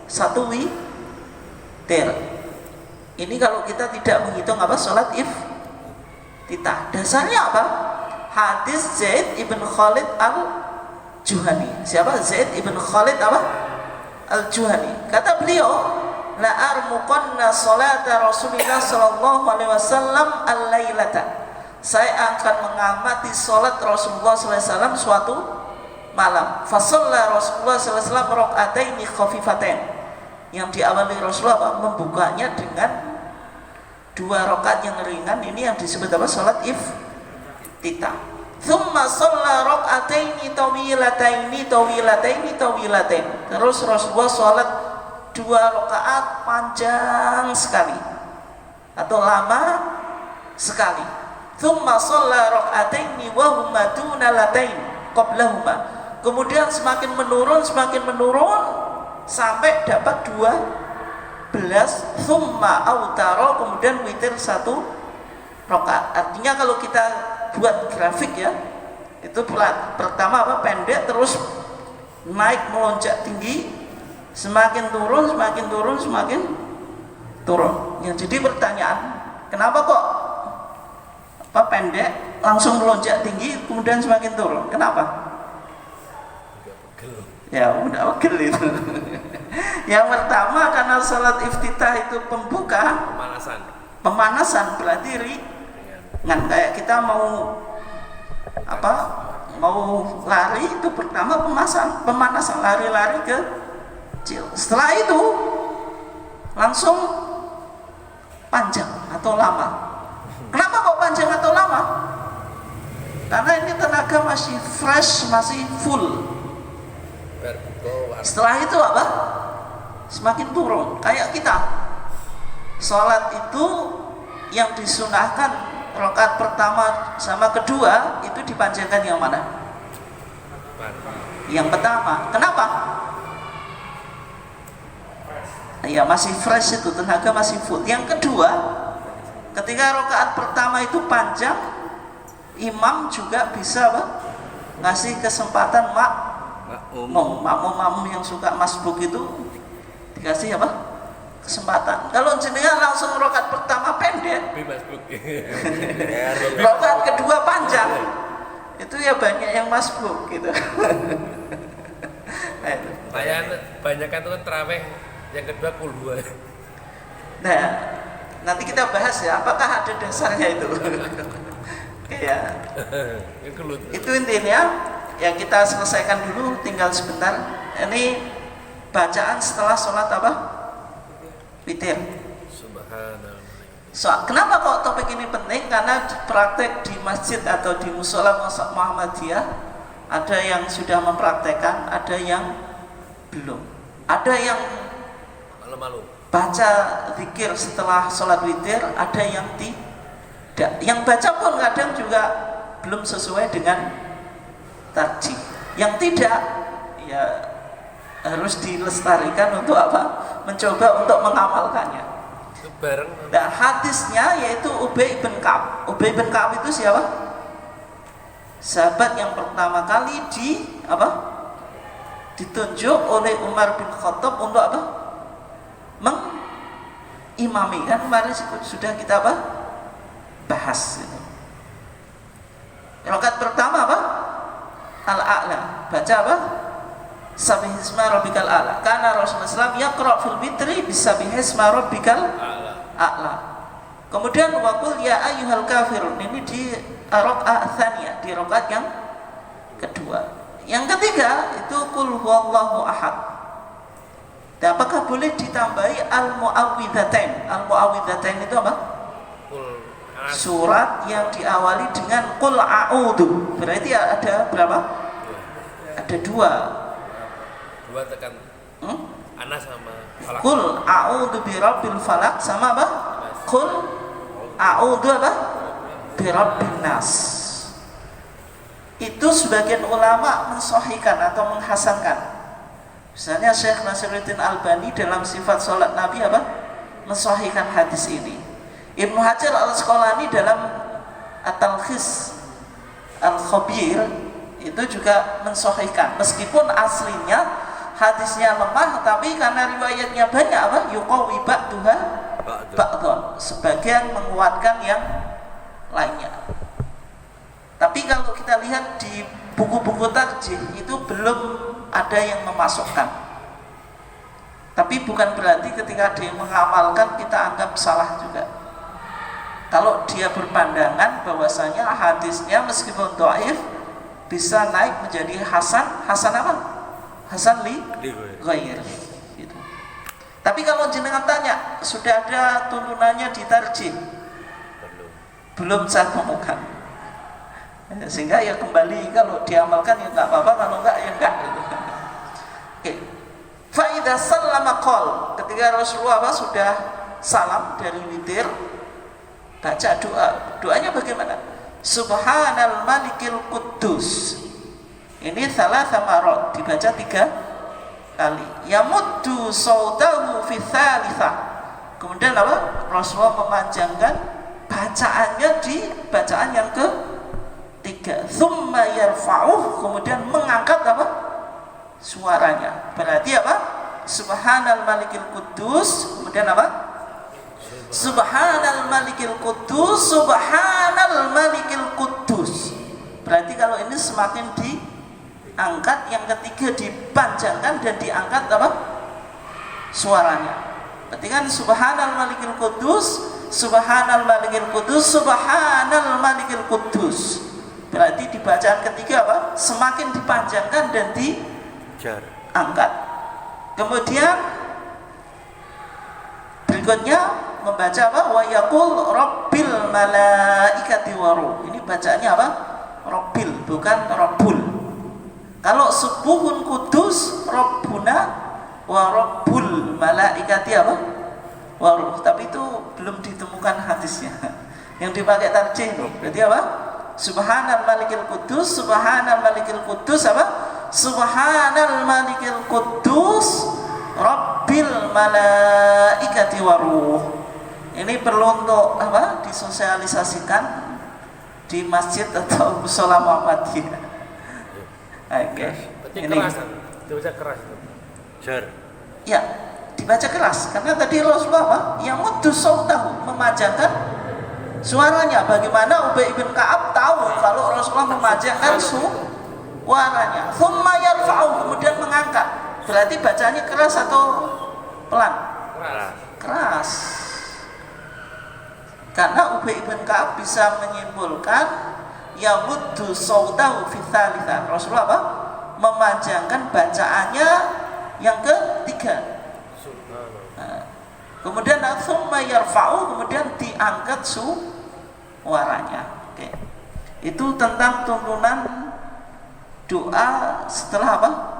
[SPEAKER 1] 1 witir. Ini kalau kita tidak menghitung apa? Sholat iftitah. Dasarnya apa? Hadis Zaid ibn Khalid al-Juhani. Siapa? Zaid ibn Khalid apa? Al-Juhani. Kata beliau, la armuqanna salata Rasulullah sallallahu alaihi wasallam al-lailata. Saya akan mengamati sholat Rasulullah SAW suatu malam. Fasalla Rasulullah SAW rakaataini khafifatain. Yang diawali Rasulullah membukanya dengan 2 rakaat yang ringan. Ini yang disebut apa? Sholat iftitah. Thumma shalla rakaataini tawilataini. Terus Rasulullah sholat 2 rakaat panjang sekali atau lama sekali. Thumma shalla rak'ataini wa huma duna latain qablahuma. Kemudian semakin menurun sampai dapat 12. Thumma autara, kemudian witir 1 rakaat. Artinya kalau kita buat grafik ya, itu pertama apa? Pendek, terus naik melonjak tinggi, semakin turun. Yang jadi pertanyaan, kenapa kok pendek langsung melonjak tinggi kemudian semakin turun? Kenapa? Ya udah pegel itu. Yang pertama karena salat iftitah itu pembuka, pemanasan berarti ringan. Kayak kita mau apa? Mau lari itu pertama pemanasan lari-lari kecil. Setelah itu langsung panjang atau lama. Kenapa kok panjang atau lama? Karena ini tenaga masih fresh, masih full. Setelah itu apa? Semakin turun. Kayak kita sholat itu yang disunahkan rakaat pertama sama kedua itu dipanjangkan yang mana? Yang pertama. Kenapa? Ya masih fresh itu, tenaga masih full. Yang kedua, ketika rakaat pertama itu panjang, imam juga bisa apa? Ngasih kesempatan makmum yang suka masbuk itu dikasih apa? Kesempatan. Kalau jenengan langsung rakaat pertama pendek, rakaat kedua panjang, itu ya banyak yang masbuk gitu.
[SPEAKER 2] Banyak kan itu kan terawih, yang kedua qul.
[SPEAKER 1] Nah, nanti kita bahas ya, apakah ada dasarnya itu. Ya. Itu intinya yang kita selesaikan dulu, tinggal sebentar. Ini bacaan setelah sholat apa? Witir.
[SPEAKER 2] Subhanallah.
[SPEAKER 1] Kenapa kok topik ini penting? Karena praktek di masjid atau di musola Muhammadiyah ada yang sudah mempraktekkan, ada yang belum. Ada yang
[SPEAKER 2] malu-malu
[SPEAKER 1] baca zikir setelah sholat witir, ada yang tidak. Yang baca pun kadang juga belum sesuai dengan tarjih. Yang tidak, ya harus dilestarikan untuk apa? Mencoba untuk mengamalkannya.
[SPEAKER 2] Itu bareng.
[SPEAKER 1] Nah, hadisnya yaitu Ubay bin Ka'ab. Ubay bin Ka'ab itu siapa? Sahabat yang pertama kali ditunjuk oleh Umar bin Khattab untuk apa? Mengimami. Kan kemarin sudah kita bahas gitu. Rakaat pertama apa? Al-A'la. Baca apa? Sabbihisma rabbikal a'la. Karena Rasulullah SAW yaqra fil witri bisabbihisma rabbikal a'la. Kemudian waqul ya ayyuhal kafirun. Ini di rakaat tsaniyah, di rakaat yang kedua. Yang ketiga itu qul huwallahu ahad. Dan apakah boleh ditambahi al-mu'awwidzatain? Al-mu'awwidzatain itu apa? Surat yang diawali dengan qul a'udzu. Berarti ada berapa? Ada dua
[SPEAKER 2] tekan Anas sama Falak.
[SPEAKER 1] Qul a'udzu birabbil falaq sama apa? Qul a'udzu apa? Birabbin nas. Itu sebagian ulama mensahihkan atau menghasankan. Misalnya Syekh Nasiruddin Albani dalam sifat salat Nabi apa? Mensahihkan hadis ini. Ibnu Hajar al-Asqalani dalam At-Talkhis Al-Khabir itu juga mensahihkan, meskipun aslinya hadisnya lemah, tapi karena riwayatnya banyak apa? Yuqawi ba'duha ba'dhan, sebagian menguatkan yang lainnya. Tapi kalau kita lihat di buku-buku tarjih itu belum ada yang memasukkan. Tapi bukan berarti ketika dia mengamalkan kita anggap salah juga. Kalau dia berpandangan bahwasanya hadisnya meskipun dhaif bisa naik menjadi hasan apa? Hasan li ghair gitu. Tapi kalau jenengan tanya, sudah ada turunannya di tarjih? Belum saya temukan. Sehingga ya kembali, kalau diamalkan ya enggak apa-apa, kalau enggak ya enggak gitu. Oke. Fa idza sallama qol, ketika Rasulullah sudah salam dari witir, baca doa. Doanya bagaimana? Subhanal malikil quddus. Ini salah sama rot, dibaca 3 kali. Yamuddu sautahu fi tsalitsah. Kemudian apa? Rasulullah memanjangkan bacaannya di bacaan yang ke-3. Tsumma yarfa'uh, kemudian mengangkat apa? Suaranya. Berarti apa? Subhanal malikil quddus, kemudian apa? Subhanal malikil quddus, subhanal malikil quddus. Berarti kalau ini semakin diangkat, yang ketiga dipanjangkan dan diangkat apa? Suaranya. Berarti kan subhanal malikil quddus, subhanal malikil quddus, subhanal malikil quddus. Berarti di bacaan ketiga apa? Semakin dipanjangkan dan diangkat. Kemudian berikutnya membaca apa? Wa yaqul rabbil malaikati waruh. Ini bacaannya apa? Rabbil, bukan rabbul. Kalau subuhun kudus rabbuna wa rabbul malaikati apa? Waruh. Tapi itu belum ditemukan hadisnya. Yang dipakai tarjih itu. Berarti apa? Subhanal malikil kudus, subhanal malikil kudus apa? Subhanal malikil kudus rabbil malaikati waruh. Ini perlu untuk apa? Disosialisasikan di masjid atau mushola Muhammadiyah. Oke.
[SPEAKER 2] Berarti keras, dibaca keras.
[SPEAKER 3] Jar.
[SPEAKER 1] Ya, dibaca keras karena tadi Rasulullah apa? Yang muddu sautahu, memanjangkan suaranya. Bagaimana Ubay bin Ka'ab tahu kalau Rasulullah memanjangkan suaranya? Tsumma yarfa'u, kemudian mengangkat. Berarti bacanya keras atau pelan? Keras. Karena Ubay bin Ka'ab bisa menyimpulkan yamuddu sautahu fi tsalitsah. Rasulullah apa? Memanjangkan bacaannya yang ketiga. Kemudian tsumma yarfa'u, kemudian diangkat suaranya. Oke. Itu tentang turunan doa setelah apa?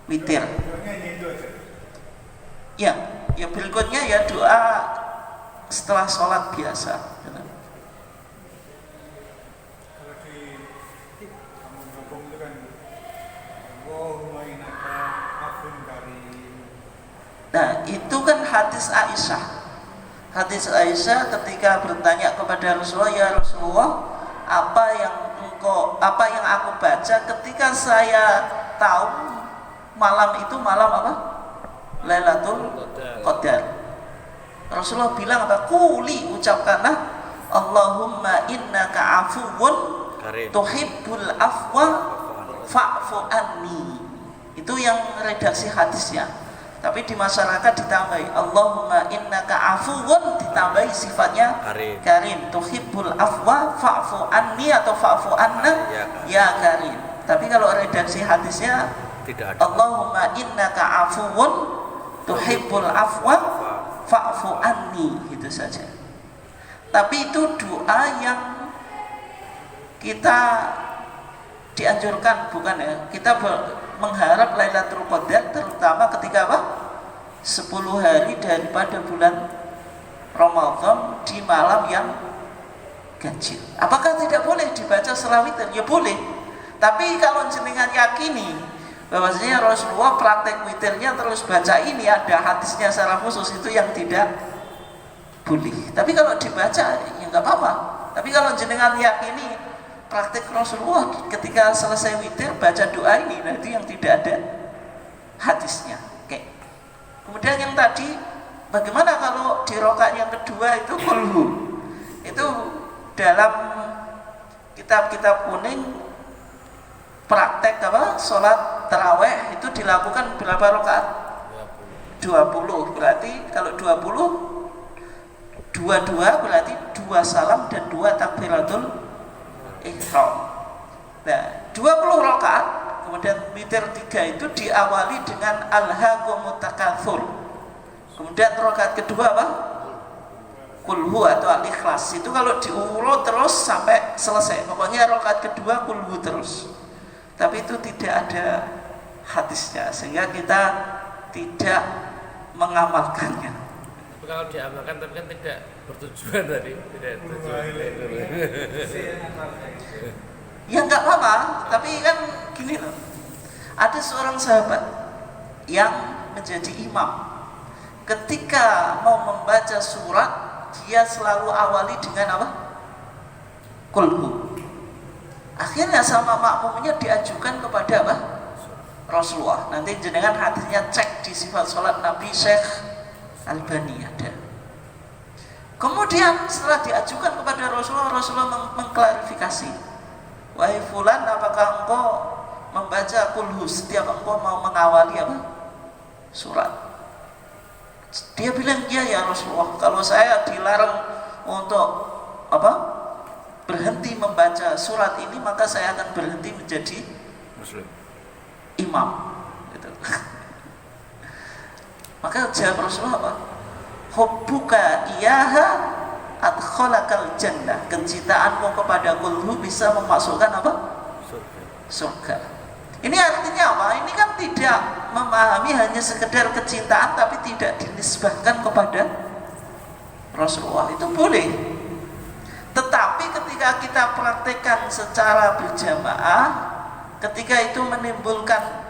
[SPEAKER 1] Witir. Ya, ya berikutnya ya doa setelah sholat biasa.
[SPEAKER 4] Kalau di kampung-kampung itu kan Allahumma innaka afuwwun karim.
[SPEAKER 1] Nah, itu kan hadis Aisyah. Hadis Aisyah ketika bertanya kepada Rasulullah, ya Rasulullah, apa yang aku baca ketika saya tahu malam itu malam apa? Lailatul Qadar. Rasulullah bilang apa? Quli, ucapkanlah Allahumma innaka afuwwun tuhibbul afwa fa'fu anni. Itu yang redaksi hadisnya. Tapi di masyarakat ditambahi Allahumma innaka afuwwun, ditambahi sifatnya karim. Tuhibbul afwa fa'fu anni atau fa'fu anna ya karim. Tapi kalau redaksi hadisnya
[SPEAKER 3] tidak ada.
[SPEAKER 1] Allahumma innaka afuwwun tuhibbul afwa fa'fu anni, gitu saja. Tapi itu doa yang kita dianjurkan, bukan ya? Kita mengharap Lailatul Qadar terutama ketika apa? 10 hari daripada bulan Ramadan di malam yang ganjil. Apakah tidak boleh dibaca setelah witir? Ya boleh. Tapi kalau jenengan yakini bahwasanya Rasulullah praktek witirnya terus baca ini, ada hadisnya secara khusus, itu yang tidak boleh. Tapi kalau dibaca ya nggak apa-apa. Tapi kalau jenengan yakini praktek Rasulullah ketika selesai witir baca doa ini, nah itu yang tidak ada hadisnya. Oke. Kemudian yang tadi, bagaimana kalau di rakaat yang kedua itu kulhu? Itu dalam kitab-kitab kuning praktek apa? Sholat taraweh itu dilakukan berapa rakaat? 20. Berarti kalau 20 dua berarti 2 salam dan 2 takbiratul ihram. Nah, 20 rakaat, kemudian witir 3 itu diawali dengan alhaqumut takatsur. Kemudian rakaat kedua apa? Kulhu atau al-ikhlas. Itu kalau diurut terus sampai selesai. Pokoknya rakaat kedua kulhu terus. Tapi itu tidak ada hadisnya sehingga kita tidak mengamalkannya.
[SPEAKER 2] Tapi kalau diamalkan tapi kan tidak bertujuan tadi, tidak bertujuan.
[SPEAKER 1] Ya nggak apa-apa, tapi kan gini loh. Ada seorang sahabat yang menjadi imam. Ketika mau membaca surat, dia selalu awali dengan apa? Kulhu. Akhirnya sama makmumnya diajukan kepada apa? Rasulullah. Nanti jenengan hadisnya cek di sifat sholat Nabi Syekh Albani ada. Kemudian setelah diajukan kepada Rasulullah, Rasulullah mengklarifikasi, wahai fulan, apakah engkau membaca kulhu setiap engkau mau mengawali apa? Surat. Dia bilang, iya ya Rasulullah, kalau saya dilarang untuk apa? Berhenti membaca surat ini, maka saya akan berhenti menjadi muslim, imam gitu. Maka jawab Rasulullah apa? hubbuka iyaha adkhalakal jannah. Kecintaanmu kepada kulhu bisa memasukkan apa? Surga. Ini artinya apa? Ini kan tidak memahami hanya sekedar kecintaan tapi tidak dinisbahkan kepada Rasulullah. Itu boleh. Tetapi ketika kita praktekkan secara berjamaah, ketika itu menimbulkan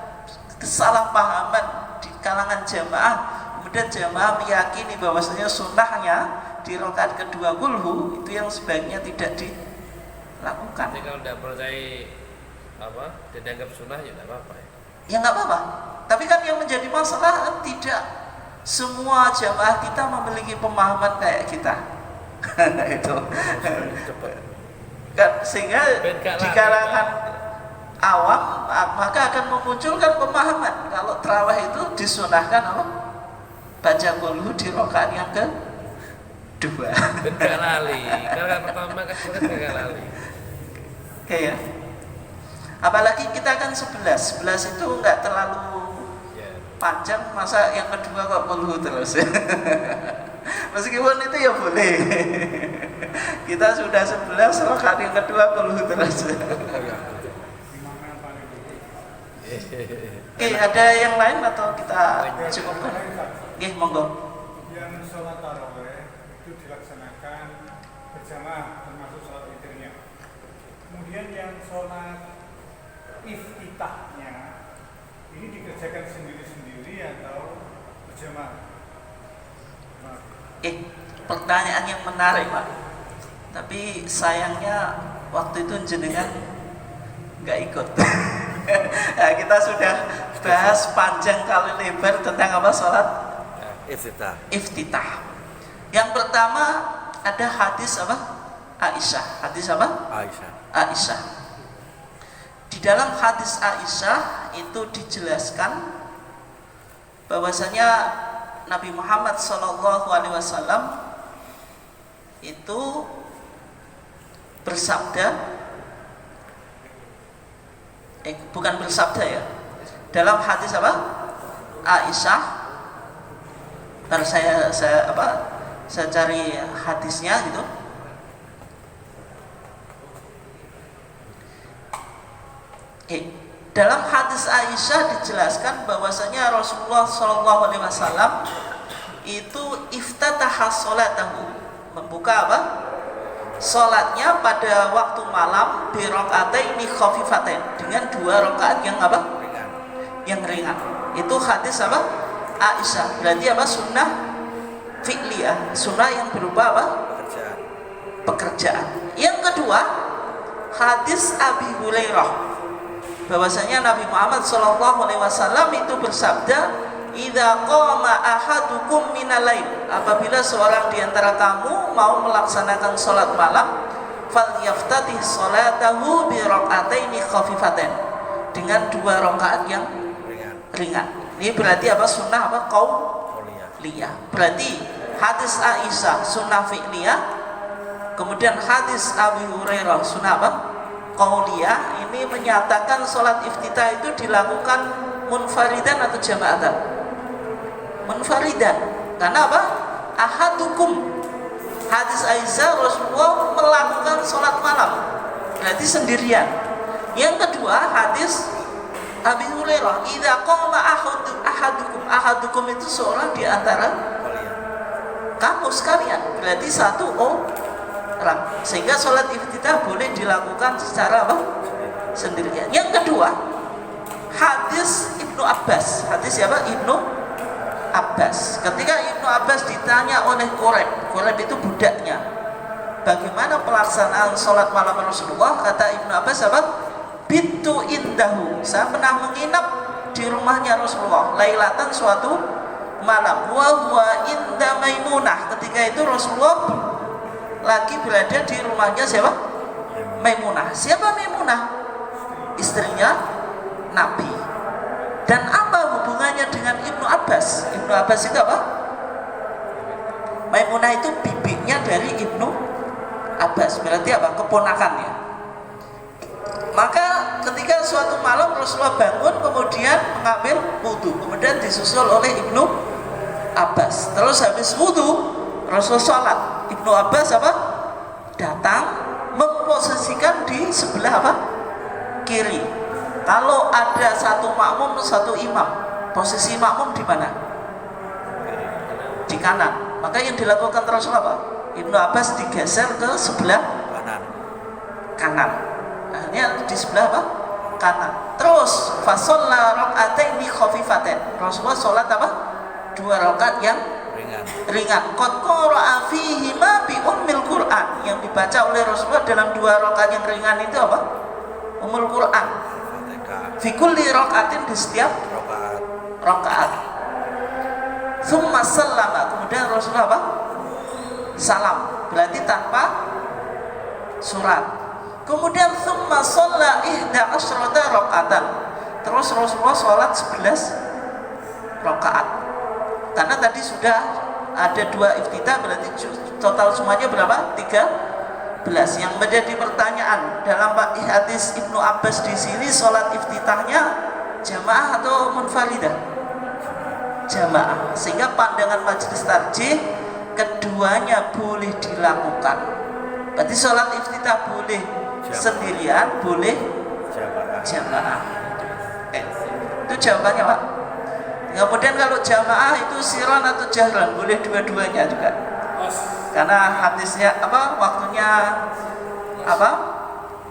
[SPEAKER 1] kesalahpahaman di kalangan jamaah, kemudian jamaah meyakini bahwasanya sunnahnya di rakaat kedua kulhu, itu yang sebaiknya tidak dilakukan.
[SPEAKER 2] Jadi kalau tidak percaya apa, tidak dianggap sunnah ya tidak apa-apa ya.
[SPEAKER 1] Ya nggak apa-apa. Tapi kan yang menjadi masalah kan tidak semua jamaah kita memiliki pemahaman kayak kita. Itu kan, sehingga di kalangan awam maka akan memunculkan pemahaman kalau tarawih itu disunahkan apa? Baca kulhu di rakaat yang kedua.
[SPEAKER 2] Gak lali, kalau pertama kan gak lali.
[SPEAKER 1] Kayak apalagi kita kan 11 itu enggak terlalu panjang, masa yang kedua kok kulhu terus. Meskipun itu ya boleh. Kita sudah 11 rakaat yang kedua kulhu terus. Oke, ada yang lain atau kita cukupkan? Oke, monggo.
[SPEAKER 4] Yang sholat tarawih itu dilaksanakan berjamaah termasuk sholat witirnya. Kemudian yang sholat iftitahnya ini dikerjakan sendiri-sendiri atau berjamaah?
[SPEAKER 1] Pertanyaan yang menarik, Pak. Tapi sayangnya waktu itu jenengan nggak ikut. Nah, kita sudah bahas panjang kali lebar tentang apa sholat iftitah. Yang pertama ada hadis apa? Aisyah. Hadis apa? Aisyah. Di dalam hadis Aisyah itu dijelaskan bahwasanya Nabi Muhammad SAW itu bersabda, bukan bersabda ya, dalam hadis apa? Aisyah. Ntar saya cari hadisnya gitu. Dalam hadis Aisyah dijelaskan bahwasanya Rasulullah SAW itu iftataha sholatahu, membuka apa? Sholatnya pada waktu malam bi rakaataini khafifatain, dengan 2 rakaat yang apa? Yang ringan. Itu hadis apa? Aisyah. Berarti apa? Sunnah fi'liyah, sunnah yang berupa apa? Pekerjaan. Yang kedua, hadis Abi Hurairah bahwasanya Nabi Muhammad SAW itu bersabda, "Idza qama ahadukum minal lail," apabila seorang di antara kamu mau melaksanakan salat malam, falyaftatih salatahu bi raka'ataini khafifatain, dengan 2 rakaat yang ringan. Ini berarti apa? Sunnah apa? Qauliyah. Berarti hadis Aisyah sunnah fi'liyah, kemudian hadis Abi Hurairah sunnah apa? Qauliyah. Ini menyatakan sholat iftitah itu dilakukan munfaridan atau jama'atan? Munfaridan. Karena apa? Ahadukum. Hadis Aisyah, Rasulullah melakukan sholat malam, berarti sendirian. Yang kedua hadis Abi Hurairah, idza qama ahadukum itu seorang di antara kamu sekalian, berarti 1 orang. Sehingga sholat iftitah boleh dilakukan secara apa? Sendirian. Yang kedua, hadis Ibnu Abbas. Hadis siapa? Ibnu Abbas. Ketika Ibnu Abbas ditanya oleh Quraib itu budaknya, bagaimana pelaksanaan sholat malam Rasulullah? Kata Ibnu Abbas apa? Bittu indahu. Saya pernah menginap di rumahnya Rasulullah lailatan, suatu malam. Wa huwa inda Maimunah. Ketika itu Rasulullah lagi berada di rumahnya siapa? Maimunah. Siapa Maimunah? Istrinya Nabi. Dan apa hubungannya dengan Ibnu Abbas? Ibnu Abbas itu apa? Maimunah itu bibinya dari Ibnu Abbas. Berarti apa? Keponakannya. Maka ketika suatu malam Rasulullah bangun, kemudian mengambil wudu, kemudian disusul oleh Ibnu Abbas. Terus habis wudu Rasul sholat, Ibnu Abbas apa? Datang memposisikan di sebelah apa? Kiri. Kalau ada satu makmum satu imam, posisi makmum di mana? Di kanan. Maka yang dilakukan Rasul apa? Ibnu Abbas digeser ke sebelah kanan. Akhirnya di sebelah apa? Kanan. Terus fasalla rak'ataini khafifatain. Rasulullah sholat apa? 2 rakaat yang ringan. Qad qara'a fihima bi ummil Qur'an. Yang dibaca oleh Rasulullah dalam 2 rakaat yang ringan itu apa? Ummul Qur'an. Fi kulli raka'atin, di setiap rakaat. Tsumma sallama. Kemudian Rasulullah apa? Salam. Berarti tanpa surat. Kemudian tsumma shalla 11 rakaatan. Terus Rasulullah sholat 11 rakaat. Karena tadi sudah ada 2 iftitah, berarti total semuanya berapa? 13. Yang menjadi pertanyaan dalam hadis Ibnu Abbas di sini, sholat iftitahnya jamaah atau munfaridah? Jamaah. Sehingga pandangan majelis tarjih keduanya boleh dilakukan. Berarti sholat iftitah boleh sendirian, boleh jamaah. Itu jawabannya, Pak. Kemudian kalau jamaah itu siron atau jahran, boleh dua-duanya juga. Karena hadisnya apa? Waktunya apa?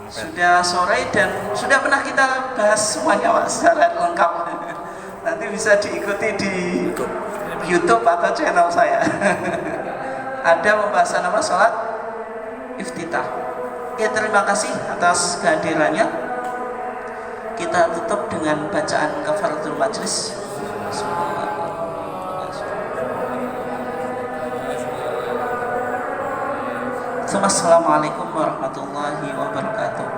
[SPEAKER 1] Sudah sore dan sudah pernah kita bahas semuanya, Pak, secara lengkap. Nanti bisa diikuti di YouTube atau channel saya. Ada pembahasan apa? Salat iftitah. Ya, terima kasih atas kehadirannya. Kita tutup dengan bacaan kafaratul majlis. Assalamualaikum warahmatullahi wabarakatuh.